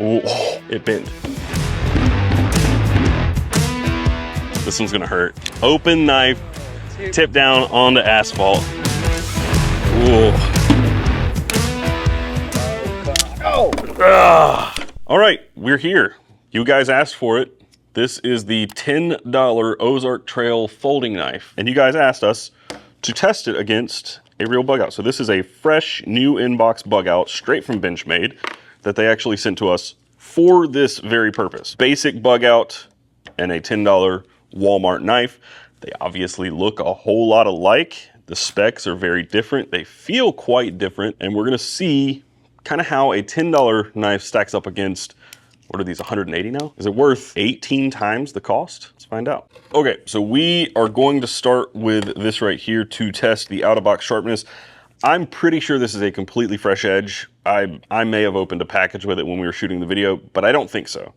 Ooh, it bent. This one's gonna hurt. Open knife, tip down onto asphalt. Ooh. Oh! All right, we're here. You guys asked for it. This is the $10 Ozark Trail folding knife. And you guys asked us to test it against a real bug out. So this is a fresh, new inbox bug out straight from Benchmade that they actually sent to us for this very purpose. Basic bug out and a $10 Walmart knife. They obviously look a whole lot alike. The specs are very different. They feel quite different. And we're gonna see kind of how a $10 knife stacks up against, what are these, 180 now? Is it worth 18 times the cost? Let's find out. Okay, so we are going to start with this right here to test the out-of-box sharpness. I'm pretty sure this is a completely fresh edge. I may have opened a package with it when we were shooting the video, but I don't think so.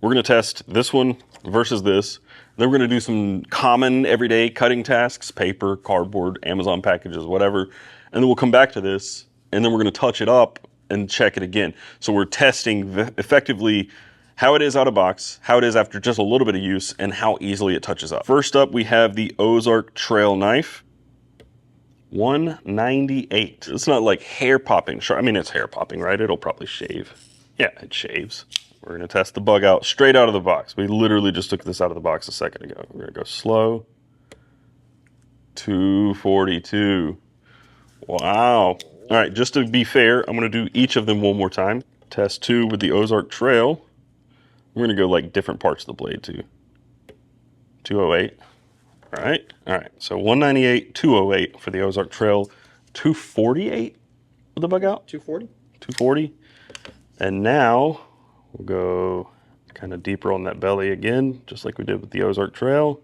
We're gonna test this one versus this. Then we're gonna do some common everyday cutting tasks, paper, cardboard, Amazon packages, whatever. And then we'll come back to this, and then we're gonna touch it up and check it again. So we're testing effectively how it is out of box, how it is after just a little bit of use, and how easily it touches up. First up, we have the Ozark Trail knife. 198. It's not like hair popping. I mean, it's hair popping, right? It'll probably shave. Yeah, it shaves. We're gonna test the bug out straight out of the box. We literally just took this out of the box a second ago. We're gonna go slow. 242. Wow. All right, just to be fair, I'm gonna do each of them one more time. Test 2 with the Ozark Trail. We're gonna go like different parts of the blade too. 208. All right. So 198, 208 for the Ozark Trail. 248 with the bug out? 240. 240. And now we'll go kind of deeper on that belly again, just like we did with the Ozark Trail.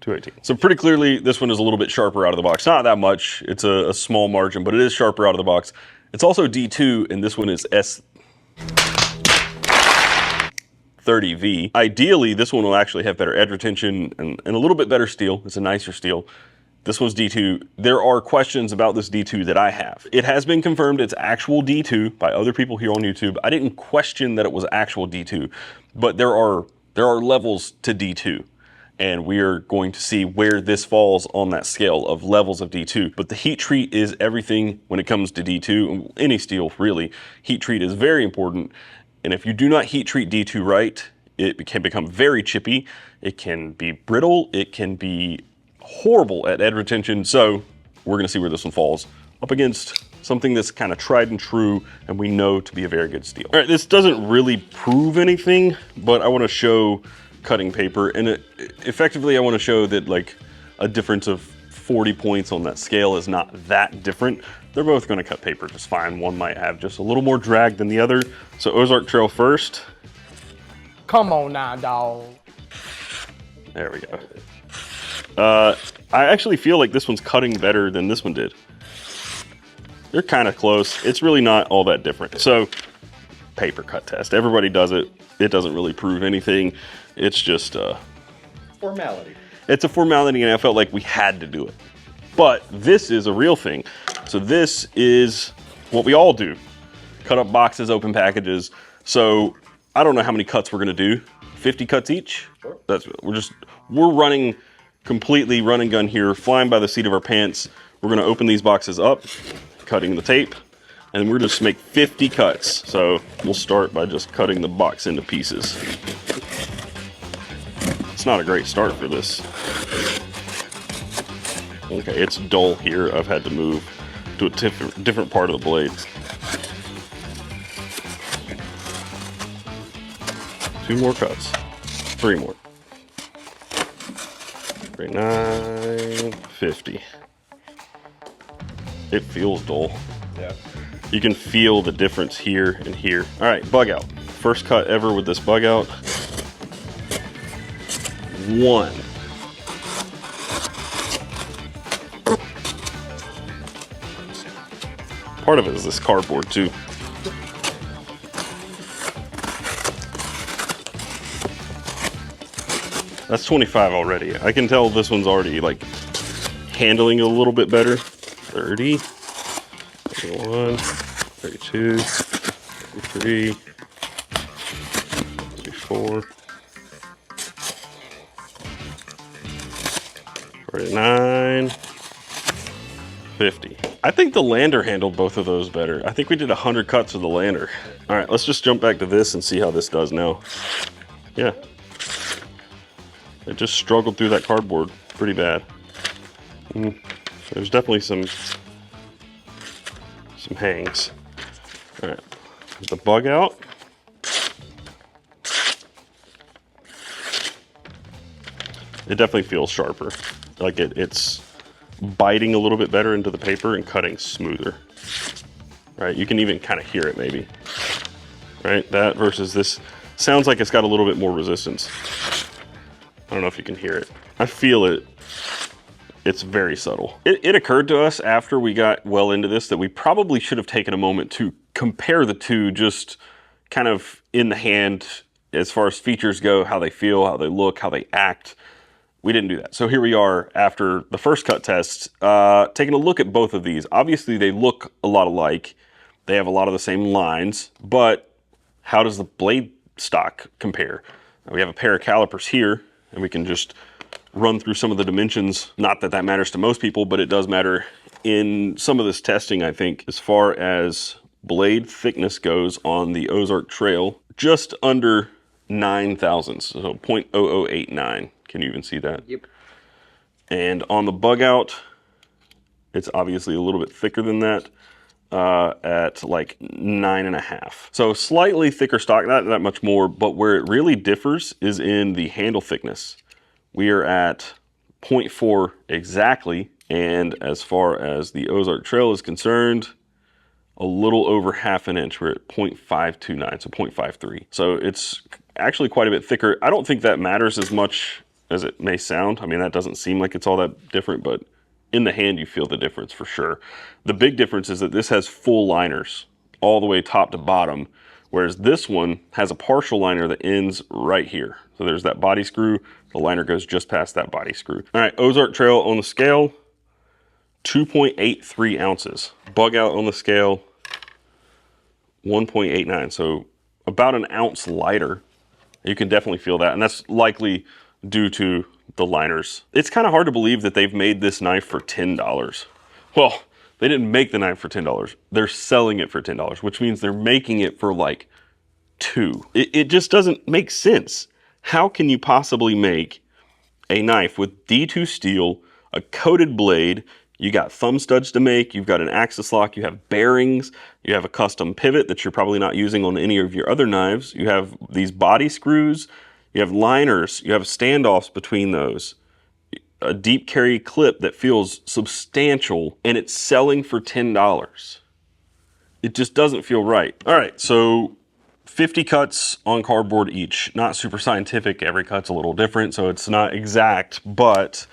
218. So pretty clearly, this one is a little bit sharper out of the box. Not that much. It's a small margin, but it is sharper out of the box. It's also D2, and this one is S30V. Ideally, this one will actually have better edge retention and a little bit better steel. It's a nicer steel. This one's D2. There are questions about this D2 that I have. It has been confirmed it's actual D2 by other people here on YouTube. I didn't question that it was actual D2, but there are levels to D2. And we are going to see where this falls on that scale of levels of D2. But the heat treat is everything when it comes to D2, any steel really. Heat treat is very important. And if you do not heat treat D2 right, it can become very chippy. It can be brittle. It can be horrible at edge retention. So we're gonna see where this one falls up against something that's kind of tried and true and we know to be a very good steel. All right, this doesn't really prove anything, but I wanna show cutting paper, and effectively I want to show that like a difference of 40 points on that scale is not that different. They're both going to cut paper just fine. One might have just a little more drag than the other. So Ozark Trail first. Come on now, dog. There we go. I actually feel like this one's cutting better than this one did. They're kind of close. It's really not all that different. So paper cut test. Everybody does it. It doesn't really prove anything. It's just Formality. It's a formality, and I felt like we had to do it. But this is a real thing. So this is what we all do. Cut up boxes, open packages. So I don't know how many cuts we're gonna do. 50 cuts each? Sure. We're running completely run and gun here, flying by the seat of our pants. We're gonna open these boxes up, cutting the tape, and we're just make 50 cuts. So we'll start by just cutting the box into pieces. It's not a great start for this. Okay, it's dull here. I've had to move to a different part of the blade. 2 more cuts. 3 more. 39, 50. It feels dull. Yeah. You can feel the difference here and here. All right, bug out. First cut ever with this bug out. 1. Part of it is this cardboard too. That's 25 already. I can tell this one's already like handling it a little bit better. 30, 31, 32, 33, 44. 49. 50. I think the lander handled both of those better. I think we did 100 cuts with the lander. All right, let's just jump back to this and see how this does now. Yeah. It just struggled through that cardboard pretty bad. There's definitely some hangs. All right, get the bug out. It definitely feels sharper. Like it's biting a little bit better into the paper and cutting smoother. Right, you can even kind of hear it maybe. Right, that versus this sounds like it's got a little bit more resistance. I don't know if you can hear it. I feel it. It's very subtle. It occurred to us after we got well into this that we probably should have taken a moment to compare the two just kind of in the hand as far as features go, how they feel, how they look, how they act. We didn't do that. So here we are after the first cut test, taking a look at both of these. Obviously they look a lot alike. They have a lot of the same lines, but how does the blade stock compare? We have a pair of calipers here and we can just run through some of the dimensions. Not that that matters to most people, but it does matter in some of this testing, I think, as far as blade thickness goes on the Ozark Trail, just under 9 thousandths, so 0.0089. Can you even see that? Yep. And on the bug out, it's obviously a little bit thicker than that, at like 9.5. So slightly thicker stock, not that much more, but where it really differs is in the handle thickness. We are at 0.4 exactly, and as far as the Ozark Trail is concerned, a little over half an inch. We're at 0.529, so 0.53. So it's actually quite a bit thicker. I don't think that matters as much as it may sound. I mean, that doesn't seem like it's all that different, but in the hand you feel the difference for sure. The big difference is that this has full liners all the way top to bottom, whereas this one has a partial liner that ends right here. So there's that body screw, the liner goes just past that body screw. All right, Ozark Trail on the scale, 2.83 ounces. Bug out on the scale, 1.89, so about an ounce lighter. You can definitely feel that, and that's likely due to the liners. It's kind of hard to believe that they've made this knife for $10. Well, they didn't make the knife for $10. They're selling it for $10, which means they're making it for like $2. It just doesn't make sense. How can you possibly make a knife with D2 steel, a coated blade, you got thumb studs to make, you've got an axis lock, you have bearings, you have a custom pivot that you're probably not using on any of your other knives, you have these body screws, you have liners, you have standoffs between those, a deep carry clip that feels substantial, and it's selling for $10. It just doesn't feel right. All right, so 50 cuts on cardboard each. Not super scientific, every cut's a little different, so it's not exact, but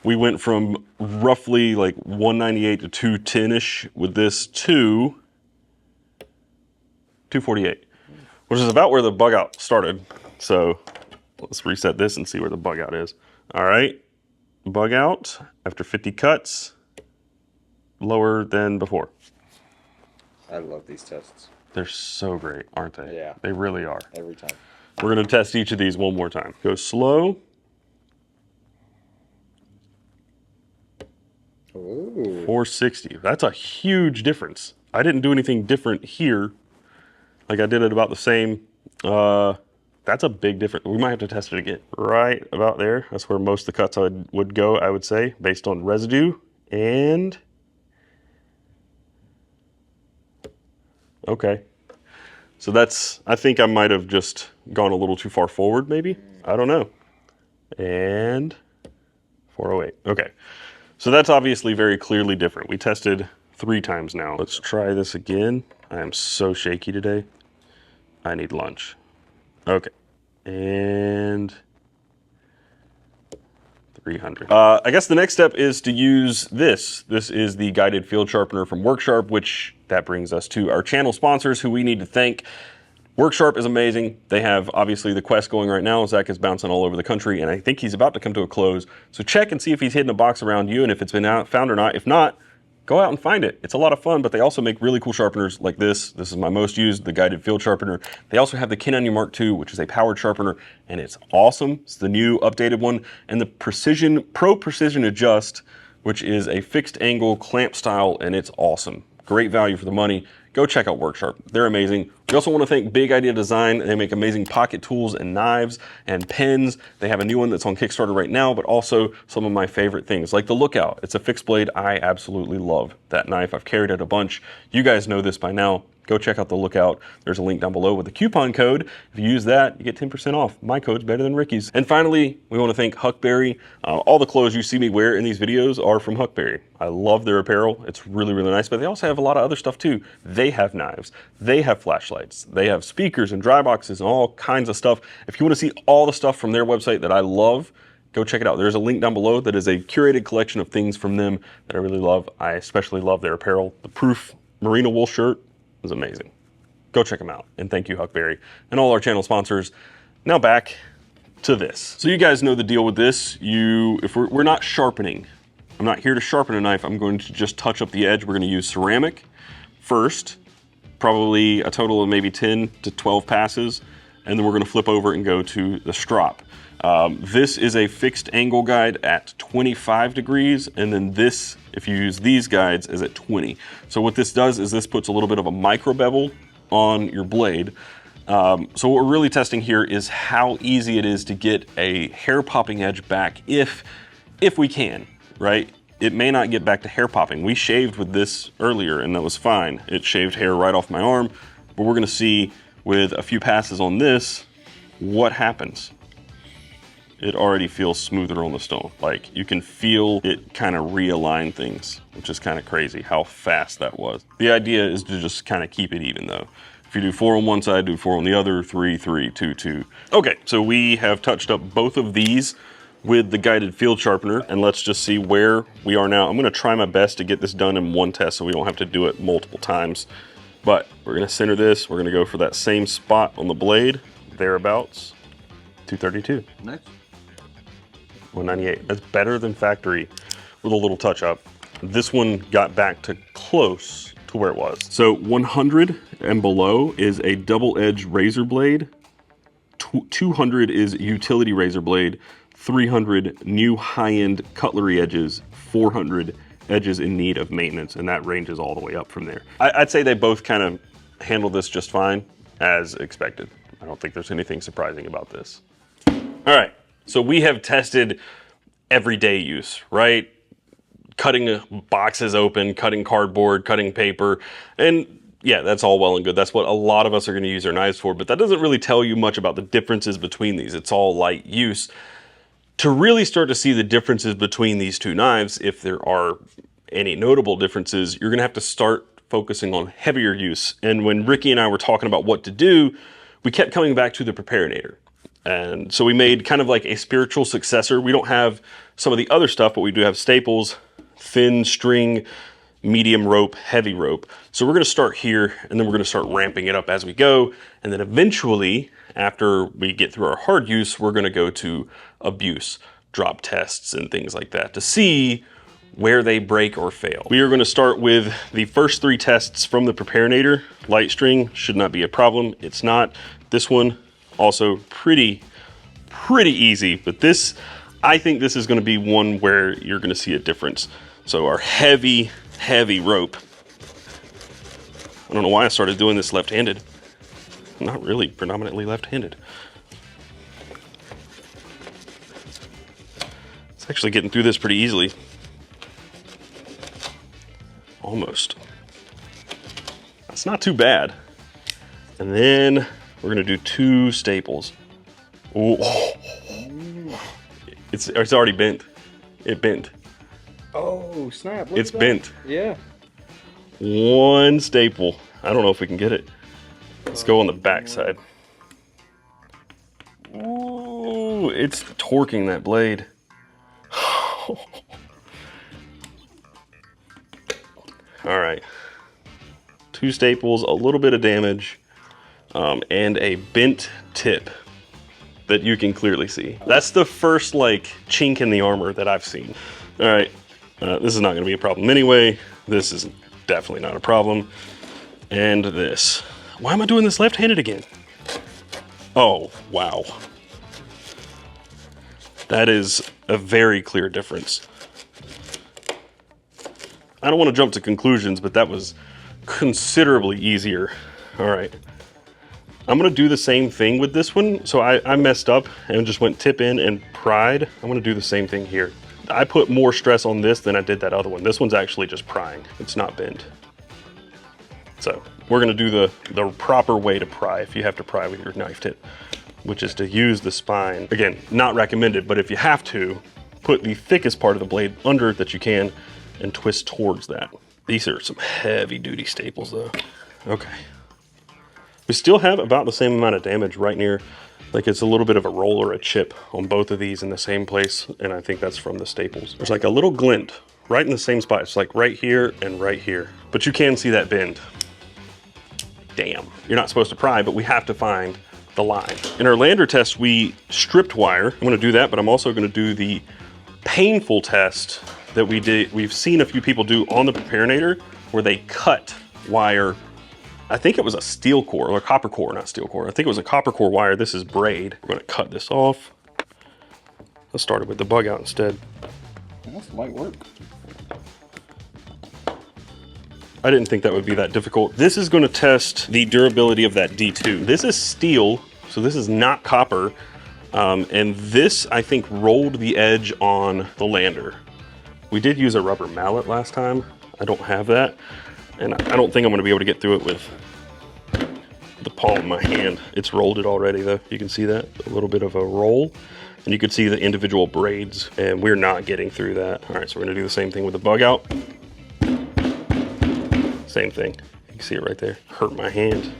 we went from roughly like 198 to 210-ish with this to 248, which is about where the bug out started. So let's reset this and see where the bug out is. All right, bug out after 50 cuts, lower than before. I love these tests. They're so great, aren't they? Yeah. They really are. Every time. We're gonna test each of these one more time. Go slow. Ooh. 460. That's a huge difference. I didn't do anything different here. Like I did it about the same. That's a big difference. We might have to test it again. Right about there. That's where most of the cuts would go, I would say, based on residue. And okay. So that's, I think I might have just gone a little too far forward, maybe. I don't know. And 408. Okay. So that's obviously very clearly different. We tested 3 times now. Let's try this again. I am so shaky today. I need lunch. Okay. And 300. I guess the next step is to use this. This is the guided field sharpener from Worksharp, which that brings us to our channel sponsors who we need to thank. Worksharp is amazing. They have obviously the quest going right now. Zach is bouncing all over the country and I think he's about to come to a close. So check and see if he's hidden a box around you and if it's been found or not. If not, go out and find it. It's a lot of fun, but they also make really cool sharpeners like this. This is my most used, the guided field sharpener. They also have the Ken Onion Mark II, which is a powered sharpener, and it's awesome. It's the new updated one. And the Pro Precision Adjust, which is a fixed angle clamp style, and it's awesome. Great value for the money. Go check out Worksharp. They're amazing. We also want to thank Big Idea Design. They make amazing pocket tools and knives and pens. They have a new one that's on Kickstarter right now, but also some of my favorite things, like the Lookout. It's a fixed blade. I absolutely love that knife. I've carried it a bunch. You guys know this by now. Go check out the Lookout. There's a link down below with a coupon code. If you use that, you get 10% off. My code's better than Ricky's. And finally, we want to thank Huckberry. All the clothes you see me wear in these videos are from Huckberry. I love their apparel. It's really, really nice, but they also have a lot of other stuff too. They have knives. They have flashlights. They have speakers and dry boxes and all kinds of stuff. If you want to see all the stuff from their website that I love, go check it out. There's a link down below that is a curated collection of things from them that I really love. I especially love their apparel. The Proof merino wool shirt is amazing. Go check them out. And thank you, Huckberry, and all our channel sponsors. Now back to this. So you guys know the deal with this. If we're not sharpening, I'm not here to sharpen a knife. I'm going to just touch up the edge. We're going to use ceramic first, probably a total of maybe 10 to 12 passes, and then we're going to flip over and go to the strop. This is a fixed angle guide at 25 degrees, and then this, if you use these guides, is at 20. So what this does is this puts a little bit of a micro bevel on your blade. So what we're really testing here is how easy it is to get a hair popping edge back if we can, right? It may not get back to hair popping. We shaved with this earlier and that was fine. It shaved hair right off my arm, but we're gonna see with a few passes on this, what happens. It already feels smoother on the stone. Like you can feel it kind of realign things, which is kind of crazy how fast that was. The idea is to just kind of keep it even though. If you do 4 on one side, do 4 on the other, 3, 3, 2, 2. Okay, so we have touched up both of these with the guided field sharpener, and let's just see where we are now. I'm gonna try my best to get this done in one test so we don't have to do it multiple times. But we're gonna center this, we're gonna go for that same spot on the blade, thereabouts, 232. Nice. 198. That's better than factory with a little touch up. This one got back to close to where it was. So 100 and below is a double edge razor blade. 200 is utility razor blade. 300 new high-end cutlery edges. 400 edges in need of maintenance, and that ranges all the way up from there. I'd say they both kind of handle this just fine as expected. I don't think there's anything surprising about this. All right. So we have tested everyday use, right? Cutting boxes open, cutting cardboard, cutting paper, and yeah, that's all well and good. That's what a lot of us are going to use our knives for, but that doesn't really tell you much about the differences between these. It's all light use. To really start to see the differences between these two knives, if there are any notable differences, you're going to have to start focusing on heavier use. And when Ricky and I were talking about what to do, we kept coming back to the Preparinator. And so we made kind of like a spiritual successor. We don't have some of the other stuff, but we do have staples, thin string, medium rope, heavy rope. So we're gonna start here and then we're gonna start ramping it up as we go. And then eventually, after we get through our hard use, we're gonna go to abuse, drop tests and things like that to see where they break or fail. We are gonna start with the first 3 tests from the Preparinator. Light string should not be a problem. It's not. This one, also pretty easy, but this, I think this is gonna be one where you're gonna see a difference. So our heavy rope. I don't know why I started doing this left-handed. I'm not really predominantly left-handed. It's actually getting through this pretty easily. Almost. That's not too bad. And then we're gonna do 2 staples. Ooh. It's already bent. It bent. Oh, snap. Look It's at that. bent. Yeah. 1 staple. I don't know if we can get it. Let's go on the back side. Ooh, it's torquing that blade. All right. 2 staples, a little bit of damage, and a bent tip that you can clearly see. That's the first like chink in the armor that I've seen. All right, this is not gonna be a problem anyway. This is definitely not a problem. And this. Why am I doing this left-handed again? Oh, wow. That is a very clear difference. I don't want to jump to conclusions, but that was considerably easier. All right. I'm going to do the same thing with this one. So I messed up and just went tip in and pried. I'm going to do the same thing here. I put more stress on this than I did that other one. This one's actually just prying. It's not bent. So we're going to do the proper way to pry if you have to pry with your knife tip, which is to use the spine. Again, not recommended, but if you have to, put the thickest part of the blade under that you can and twist towards that. These are some heavy duty staples though. Okay. We still have about the same amount of damage right near, like it's a little bit of a roll or a chip on both of these in the same place, and I think that's from the staples. There's like a little glint right in the same spot. It's like right here and right here, but you can see that bend. Damn, you're not supposed to pry, but we have to find the line. In our lander test, we stripped wire. I'm gonna do that, but I'm also gonna do the painful test that we've seen a few people do on the Preparinator, where they cut wire. I think it was a steel core, or copper core, not steel core. I think it was a copper core wire. This is braid. We're gonna cut this off. Let's start it with the bug out instead. That's light work. I didn't think that would be that difficult. This is gonna test the durability of that D2. This is steel, so this is not copper. And this, I think, rolled the edge on the lander. We did use a rubber mallet last time. I don't have that. And I don't think I'm gonna be able to get through it with the palm of my hand. It's rolled it already though. You can see that, a little bit of a roll. And you can see the individual braids, and we're not getting through that. All right, so we're gonna do the same thing with the bug out. Same thing, you can see it right there. Hurt my hand.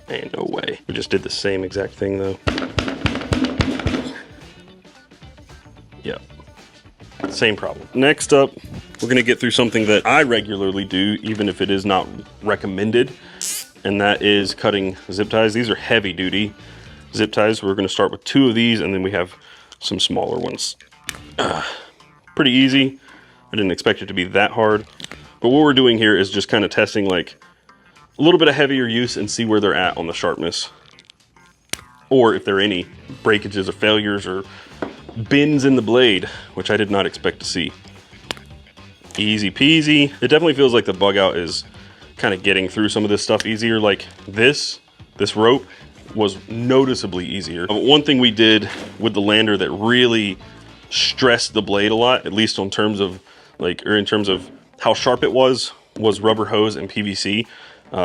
Ain't no way. We just did the same exact thing though. Yep, same problem. Next up, we're gonna get through something that I regularly do, even if it is not recommended, and that is cutting zip ties. These are heavy duty zip ties. We're gonna start with 2 of these, and then we have some smaller ones. Pretty easy. I didn't expect it to be that hard. But what we're doing here is just kind of testing like a little bit of heavier use and see where they're at on the sharpness. Or if there are any breakages or failures or bends in the blade, which I did not expect to see. Easy peasy. It definitely feels like the bug out is kind of getting through some of this stuff easier. Like this rope was noticeably easier. One thing we did with the lander that really stressed the blade a lot, at least in terms of how sharp it was rubber hose and PVC.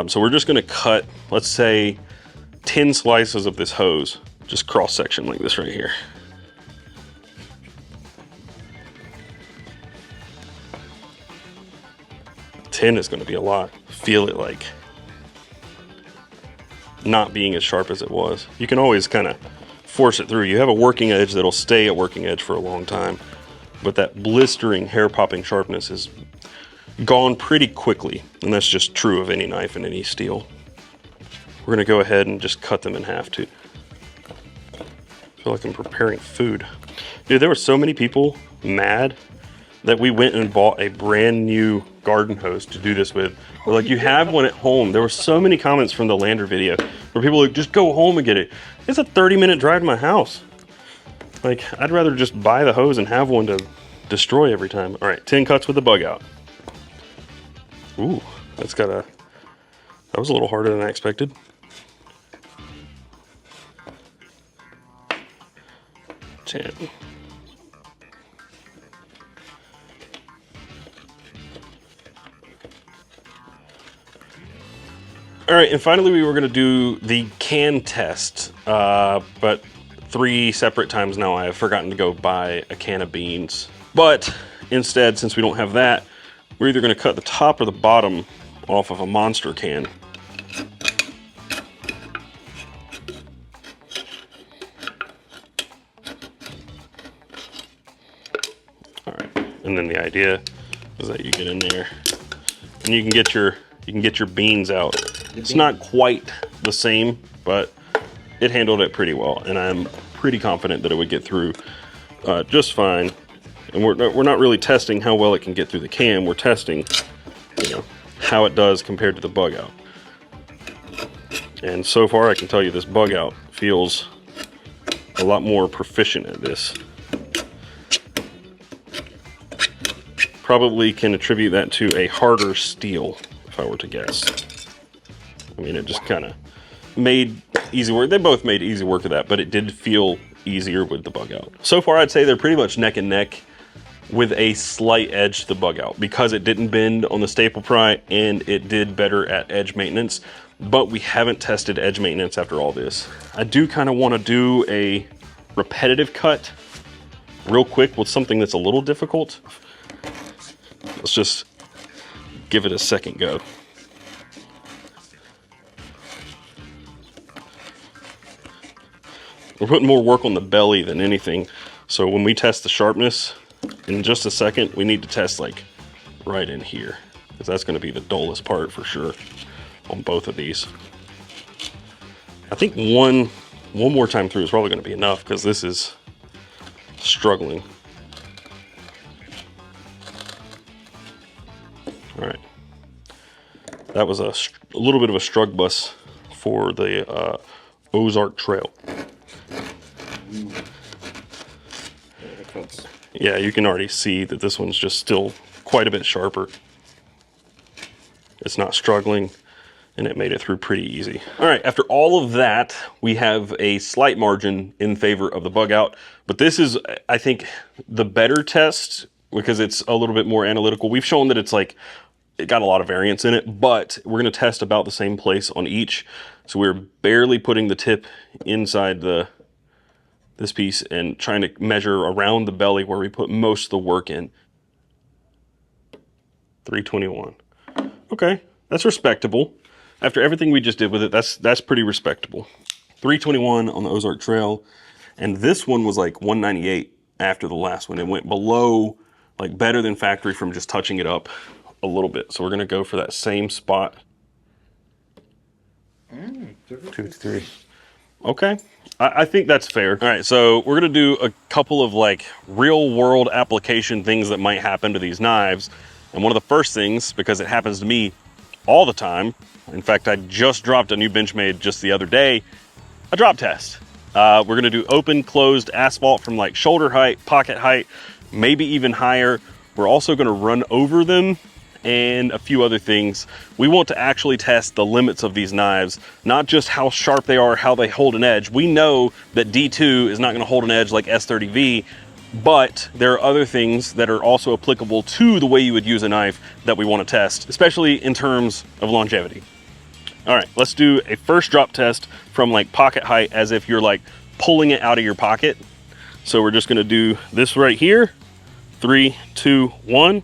So we're just gonna cut, let's say 10 slices of this hose, just cross section like this right here. Ten is gonna be a lot. Feel it like not being as sharp as it was. You can always kind of force it through. You have a working edge that'll stay a working edge for a long time, but that blistering, hair-popping sharpness is gone pretty quickly, and that's just true of any knife and any steel. We're gonna go ahead and just cut them in half too. I feel like I'm preparing food. Dude, there were so many people mad that we went and bought a brand new garden hose to do this with. We're like, you have one at home. There were so many comments from the lander video where people were like, just go home and get it. It's a 30-minute drive to my house. Like, I'd rather just buy the hose and have one to destroy every time. All right, 10 cuts with the bug out. Ooh, that was a little harder than I expected. All right, and finally we were gonna do the can test, but 3 separate times now I have forgotten to go buy a can of beans. But instead, since we don't have that, we're either gonna cut the top or the bottom off of a monster can. All right, and then the idea is that you get in there and you can get your beans out. It's not quite the same, but it handled it pretty well, and I'm pretty confident that it would get through just fine. And we're not really testing how well it can get through the cam. We're testing, you know, how it does compared to the bug out. And so far, I can tell you this bug out feels a lot more proficient at this. Probably can attribute that to a harder steel, if I were to guess. I mean, it just kind of made easy work. They both made easy work of that, but it did feel easier with the bug out. So far, I'd say they're pretty much neck and neck with a slight edge to the bug out because it didn't bend on the staple pry and it did better at edge maintenance, but we haven't tested edge maintenance after all this. I do kind of want to do a repetitive cut real quick with something that's a little difficult. Let's just give it a second go. We're putting more work on the belly than anything. So when we test the sharpness, in just a second, we need to test like right in here, because that's going to be the dullest part for sure on both of these. I think one more time through is probably going to be enough because this is struggling. All right, that was a little bit of a strug bus for the Ozark Trail. Yeah, you can already see that this one's just still quite a bit sharper. It's not struggling, and it made it through pretty easy. All right, after all of that, we have a slight margin in favor of the bug out, but this is, I think, the better test because it's a little bit more analytical. We've shown that it's like, it got a lot of variance in it, but we're gonna test about the same place on each. So we're barely putting the tip inside this piece and trying to measure around the belly where we put most of the work in. 321. Okay, that's respectable. After everything we just did with it, that's pretty respectable. 321 on the Ozark Trail, and this one was like 198 after the last one. It went below, like better than factory from just touching it up a little bit. So we're gonna go for that same spot. 2, 3. Okay, I think that's fair. All right, so we're gonna do a couple of like real world application things that might happen to these knives. And one of the first things, because it happens to me all the time, in fact, I just dropped a new Benchmade just the other day, a drop test. We're gonna do open, closed asphalt from like shoulder height, pocket height, maybe even higher. We're also gonna run over them and a few other things. We want to actually test the limits of these knives, not just how sharp they are, how they hold an edge. We know that D2 is not gonna hold an edge like S30V, but there are other things that are also applicable to the way you would use a knife that we wanna test, especially in terms of longevity. All right, let's do a first drop test from like pocket height as if you're like pulling it out of your pocket. So we're just gonna do this right here. 3, 2, 1.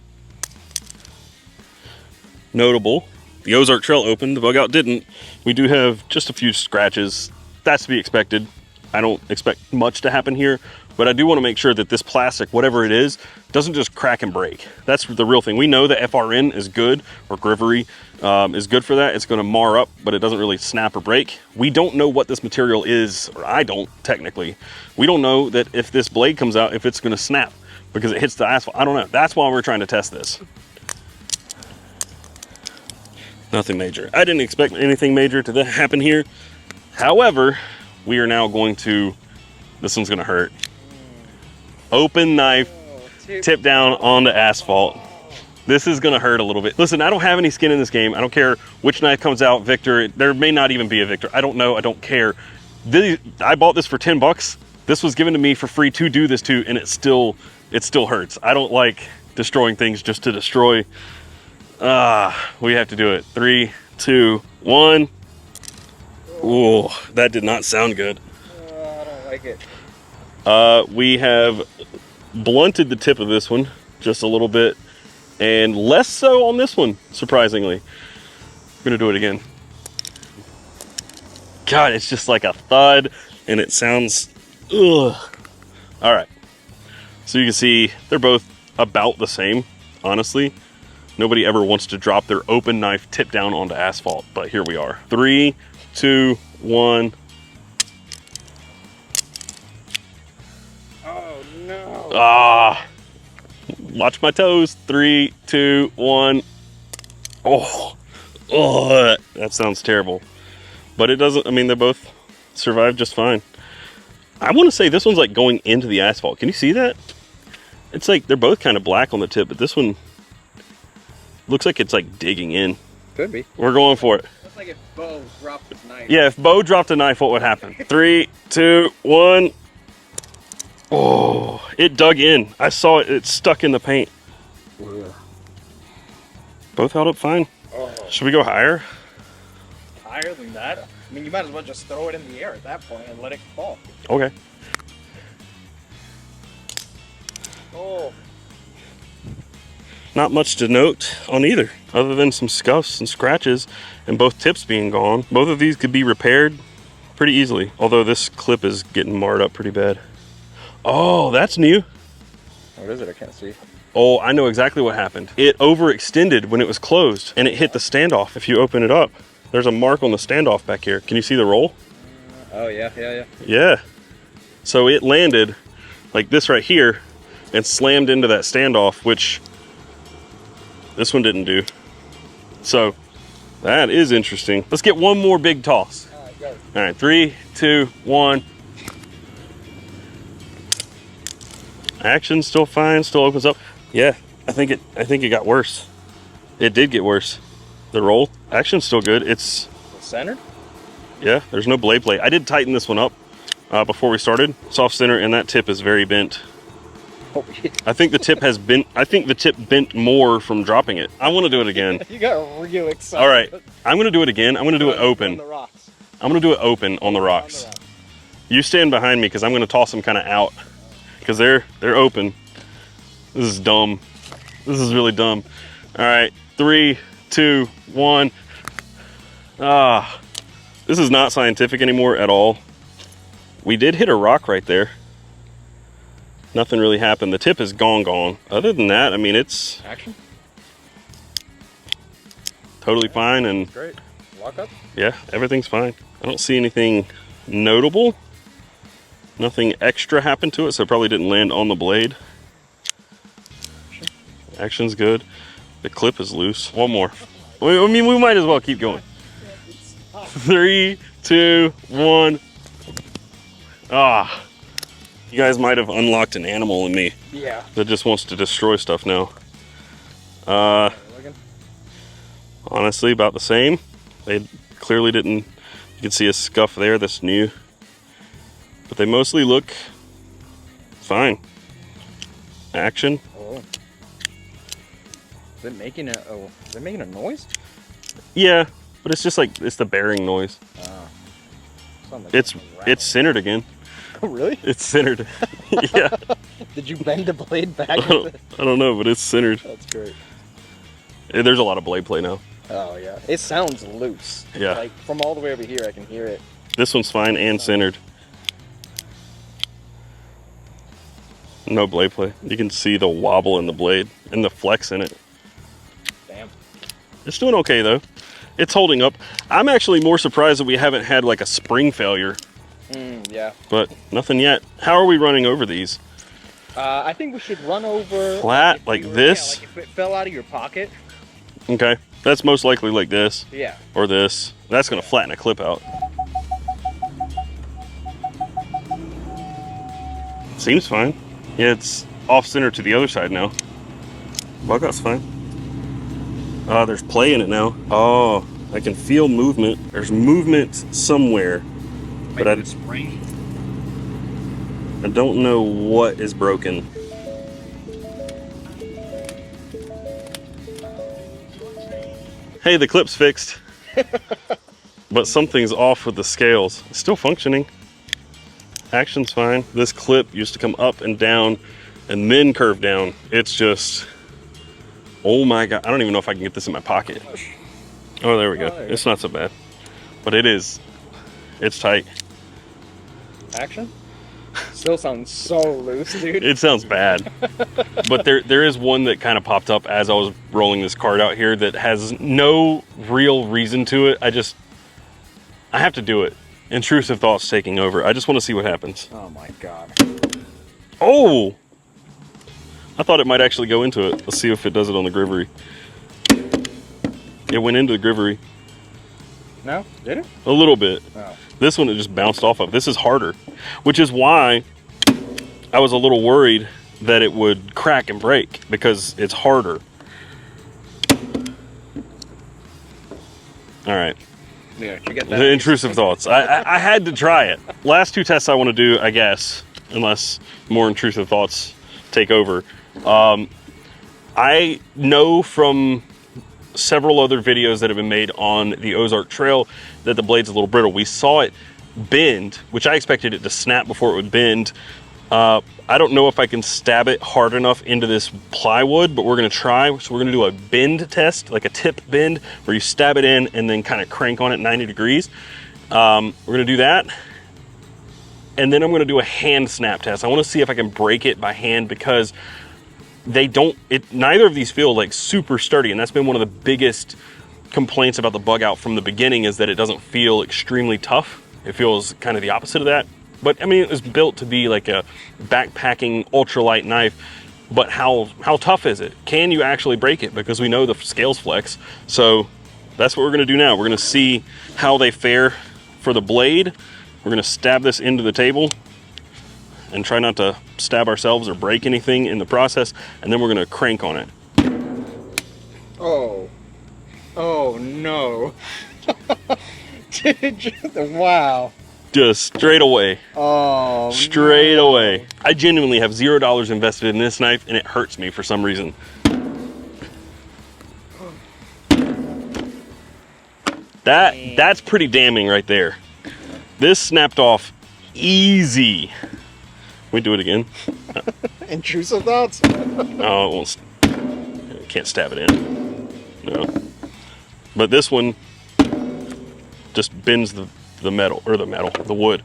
Notable, the Ozark Trail opened, the bug out didn't. We do have just a few scratches. That's to be expected. I don't expect much to happen here, but I do want to make sure that this plastic, whatever it is, doesn't just crack and break. That's the real thing. We know that FRN is good, or Grivory is good for that. It's going to mar up, but it doesn't really snap or break. We don't know what this material is, or I don't technically. We don't know that if this blade comes out, if it's going to snap because it hits the asphalt. I don't know. That's why we're trying to test this. Nothing major. I didn't expect anything major to happen here. However, we are now going to, this one's gonna hurt. Open knife, tip down onto asphalt. This is gonna hurt a little bit. Listen, I don't have any skin in this game. I don't care which knife comes out, Victor. There may not even be a Victor. I don't know, I don't care. I bought this for 10 bucks. This was given to me for free to do this to, and it still hurts. I don't like destroying things just to destroy. We have to do it. 3, 2, 1. Ooh, that did not sound good. I don't like it. We have blunted the tip of this one just a little bit, and less so on this one, surprisingly. I'm gonna do it again. God, it's just like a thud, and it sounds, ugh. All right, so you can see they're both about the same, honestly. Nobody ever wants to drop their open knife tip down onto asphalt, but here we are. 3, 2, 1. Oh no. Ah, Watch my toes. 3, 2, 1. Oh, that sounds terrible. But it doesn't, I mean, they both survived just fine. I want to say this one's like going into the asphalt. Can you see that? It's like they're both kind of black on the tip, but this one looks like it's like digging in. Could be. We're going for it. Looks like if Bo dropped his knife. Yeah, if Bo dropped a knife, what would happen? 3, 2, 1. Oh, it dug in. I saw it. It stuck in the paint. Ugh. Both held up fine. Oh. Should we go higher? Higher than that? I mean, you might as well just throw it in the air at that point and let it fall. Okay. Oh. Not much to note on either, other than some scuffs and scratches and both tips being gone. Both of these could be repaired pretty easily, although this clip is getting marred up pretty bad. Oh, that's new. What is it? I can't see. Oh, I know exactly what happened. It overextended when it was closed and it hit the standoff. If you open it up, there's a mark on the standoff back here. Can you see the roll? Oh, yeah. Yeah. So it landed like this right here and slammed into that standoff, which this one didn't do. So that is interesting. Let's get one more big toss. All right, go. All right, 3, 2, 1. Action still fine, still opens up. Yeah, I think it got worse. It did get worse. The roll, action's still good. It's Centered? yeah, there's no blade plate. I did tighten this one up before we started. Soft center, and that tip is very bent. Oh, yeah. I think the tip has bent. I think the tip bent more from dropping it. I want to do it again. You got real excited. All right, I'm gonna do it again. I'm gonna do it On open. the rocks. I'm gonna do it open on the rocks. On the rocks. You stand behind me because I'm gonna toss them kind of out because they're open. This is dumb. This is really dumb. All right, 3, 2, 1. This is not scientific anymore at all. We did hit a rock right there. Nothing really happened. The tip is gone. Other than that, I mean, it's Action? totally fine, and Great. Lock up? yeah, everything's fine. I don't see anything notable. Nothing extra happened to it, so it probably didn't land on the blade. Action's good. The clip is loose. One more. I mean, we might as well keep going. 3, 2, 1. You guys might have unlocked an animal in me Yeah. that just wants to destroy stuff now. Looking? Honestly, about the same. They clearly didn't. You can see a scuff there that's new, but they mostly look fine. Action. Oh. Is it making a noise? Yeah, but it's just like it's the bearing noise. Sound like It's something rattling. centered again. Oh, really? It's centered. Yeah. Did you bend the blade back? I don't know, but it's centered. That's great. There's a lot of blade play now. Oh yeah. It sounds loose. Yeah. Like from all the way over here, I can hear it. This one's fine and centered. No blade play. You can see the wobble in the blade and the flex in it. Damn. It's doing okay though. It's holding up. I'm actually more surprised that we haven't had like a spring failure, Yeah. but nothing yet. How are we running over these? I think we should run over Flat, if like you were- this? Yeah, like if it fell out of your pocket. Okay, that's most likely like this Yeah. or this. That's gonna flatten a clip out. Seems fine. Yeah, it's off center to the other side now. Bug out's fine. There's play in it now. Oh, I can feel movement. There's movement somewhere, but I don't know what is broken. Hey, the clip's fixed. But something's off with the scales. It's still functioning. Action's fine. This clip used to come up and down and then curve down. It's just, oh my God. I don't even know if I can get this in my pocket. Oh, there we go. there you It's not so bad. But it is. It's tight. Action. Still sounds so loose, dude. It sounds bad. But there is one that kind of popped up as I was rolling this card out here that has no real reason to it. I have to do it. Intrusive thoughts taking over. I just want to see what happens. Oh my God. Oh! I thought it might actually go into it. Let's see if it does it on the Grivory. It went into the Grivory. No? Did it? A little bit. Oh. This one it just bounced off of. This is harder, which is why I was a little worried that it would crack and break because it's harder. All right. Yeah, you get that. The intrusive thoughts. I had to try it. Last two tests I want to do, I guess, unless more intrusive thoughts take over. I know from several other videos that have been made on the Ozark Trail that the blade's a little brittle. We saw it bend, which I expected it to snap before it would bend. I don't know if I can stab it hard enough into this plywood, but we're gonna try. So we're gonna do a bend test, like a tip bend, where you stab it in and then kind of crank on it 90 degrees. We're gonna do that. And then I'm gonna do a hand snap test. I wanna see if I can break it by hand because neither of these feel like super sturdy, and that's been one of the biggest complaints about the bug out from the beginning is that it doesn't feel extremely tough. It feels kind of the opposite of that. But I mean, it was built to be like a backpacking ultralight knife, but how tough is it? Can you actually break it? Because we know the scales flex. So that's what we're gonna do now. We're gonna see how they fare for the blade. We're gonna stab this into the table and try not to stab ourselves or break anything in the process. And then we're gonna crank on it. Oh. Oh, no. Wow. Just straight away. Oh, Straight no. away. I genuinely have $0 invested in this knife and it hurts me for some reason. That's pretty damning right there. This snapped off easy. We do it again. Intrusive thoughts? Oh, it won't. Can't stab it in. No. But this one just bends the wood.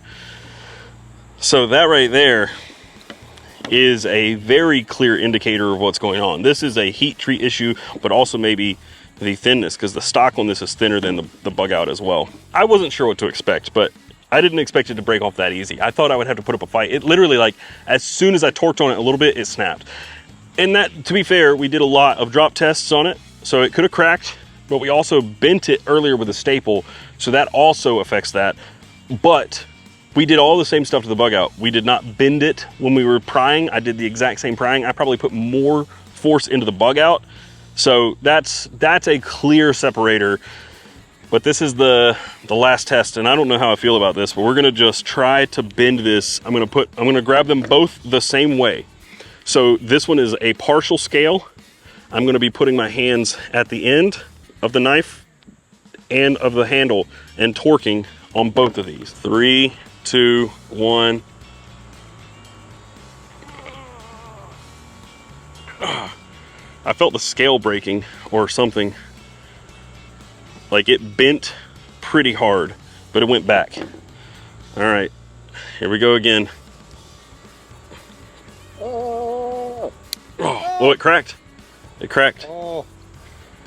So that right there is a very clear indicator of what's going on. This is a heat treat issue, but also maybe the thinness, because the stock on this is thinner than the bug out as well. I wasn't sure what to expect, but I didn't expect it to break off that easy. I thought I would have to put up a fight. It literally, like, as soon as I torqued on it a little bit, it snapped. And that, to be fair, we did a lot of drop tests on it, so it could have cracked, but we also bent it earlier with a staple, so that also affects that. But we did all the same stuff to the bug out. We did not bend it when we were prying. I did the exact same prying. I probably put more force into the bug out. So that's a clear separator. But this is the last test, and I don't know how I feel about this, but we're gonna just try to bend this. I'm gonna grab them both the same way. So this one is a partial scale. I'm gonna be putting my hands at the end of the knife and of the handle and torquing on both of these. 3, 2, 1. I felt the scale breaking or something. Like it bent pretty hard, but it went back. All right, here we go again. Oh, it cracked. It cracked. Oh.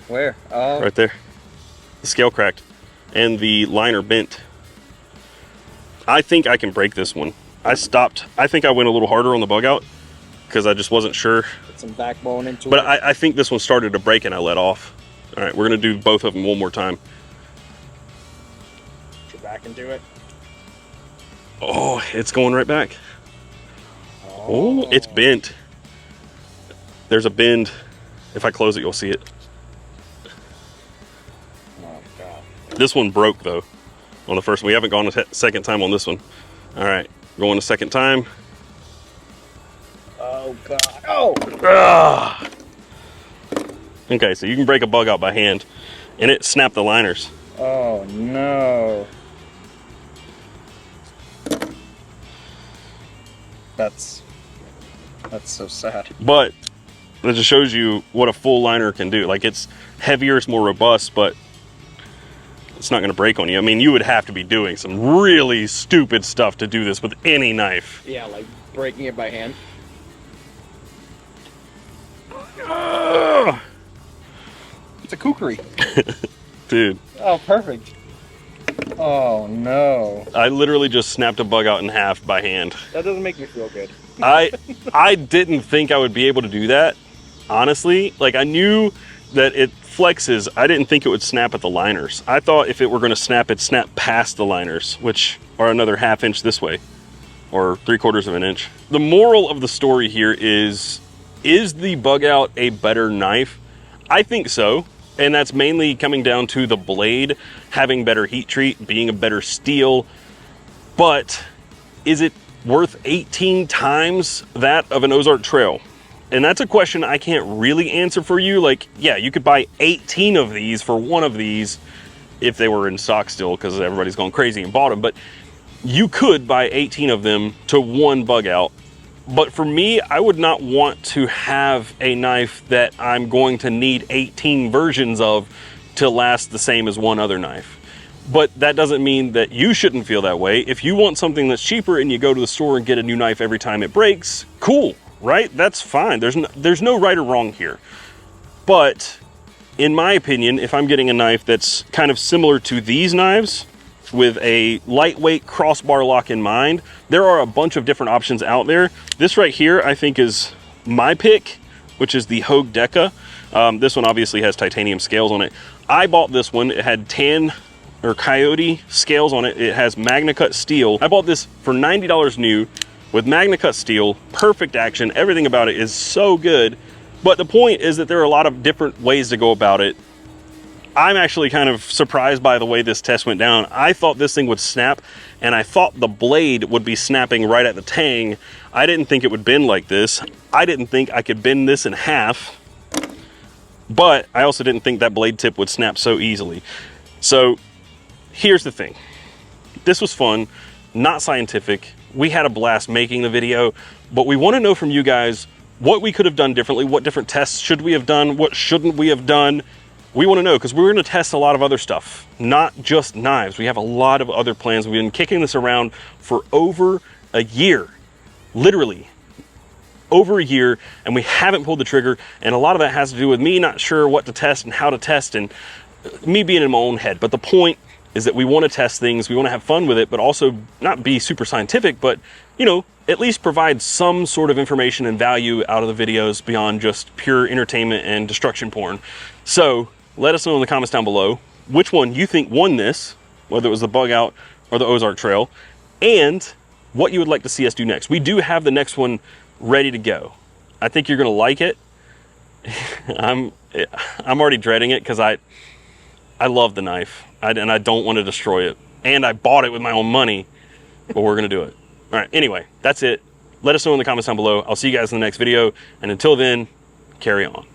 Where? Oh. Right there. The scale cracked and the liner bent. I think I can break this one. I stopped. I think I went a little harder on the bug out because I just wasn't sure. Put some backbone into but it. I think this one started to break and I let off. All right, we're gonna do both of them one more time. Put your back into it. Oh, it's going right back. Oh, it's bent. There's a bend. If I close it, you'll see it. Oh, God. This one broke though on the first one. We haven't gone a second time on this one. All right, going a second time. Oh, God. Oh! Ah. Okay, so you can break a bug out by hand, and it snapped the liners. Oh, no. That's so sad. But it just shows you what a full liner can do. Like, it's heavier, it's more robust, but it's not gonna break on you. I mean, you would have to be doing some really stupid stuff to do this with any knife. Yeah, like breaking it by hand. It's a kukri. Dude. Oh, perfect. Oh no. I literally just snapped a bug out in half by hand. That doesn't make me feel good. I didn't think I would be able to do that, honestly. Like, I knew that it flexes. I didn't think it would snap at the liners. I thought if it were going to snap, it'd snap past the liners, which are another 1/2 inch this way, or 3/4 of an inch. The moral of the story here is the bug out a better knife? I think so. And that's mainly coming down to the blade having better heat treat, being a better steel. But is it worth 18 times that of an Ozark Trail? And that's a question I can't really answer for you. Like, yeah, you could buy 18 of these for one of these if they were in stock still, because everybody's going crazy and bought them. But you could buy 18 of them to one bug out. But for me, I would not want to have a knife that I'm going to need 18 versions of to last the same as one other knife. But that doesn't mean that you shouldn't feel that way. If you want something that's cheaper and you go to the store and get a new knife every time it breaks, cool, right? That's fine. There's no right or wrong here. But in my opinion, if I'm getting a knife that's kind of similar to these knives, with a lightweight crossbar lock in mind, there are a bunch of different options out there. This right here, I think, is my pick, which is the Hogue Deca. This one obviously has titanium scales on it. I bought this one. It had tan or coyote scales on it. It has MagnaCut steel. I bought this for $90 new with MagnaCut steel, perfect action. Everything about it is so good. But the point is that there are a lot of different ways to go about it. I'm actually kind of surprised by the way this test went down. I thought this thing would snap, and I thought the blade would be snapping right at the tang. I didn't think it would bend like this. I didn't think I could bend this in half, but I also didn't think that blade tip would snap so easily. So here's the thing. This was fun, not scientific. We had a blast making the video, but we want to know from you guys what we could have done differently. What different tests should we have done? What shouldn't we have done? We want to know, because we're going to test a lot of other stuff, not just knives. We have a lot of other plans. We've been kicking this around for over a year, literally over a year, and we haven't pulled the trigger. And a lot of that has to do with me not sure what to test and how to test, and me being in my own head. But the point is that we want to test things, we want to have fun with it, but also not be super scientific, but, you know, at least provide some sort of information and value out of the videos beyond just pure entertainment and destruction porn. So let us know in the comments down below which one you think won this, whether it was the bug out or the Ozark Trail, and what you would like to see us do next. We do have the next one ready to go. I think you're gonna like it. I'm already dreading it because I love the knife, and I don't want to destroy it. And I bought it with my own money, but we're gonna do it. All right, anyway, that's it. Let us know in the comments down below. I'll see you guys in the next video, and until then, carry on.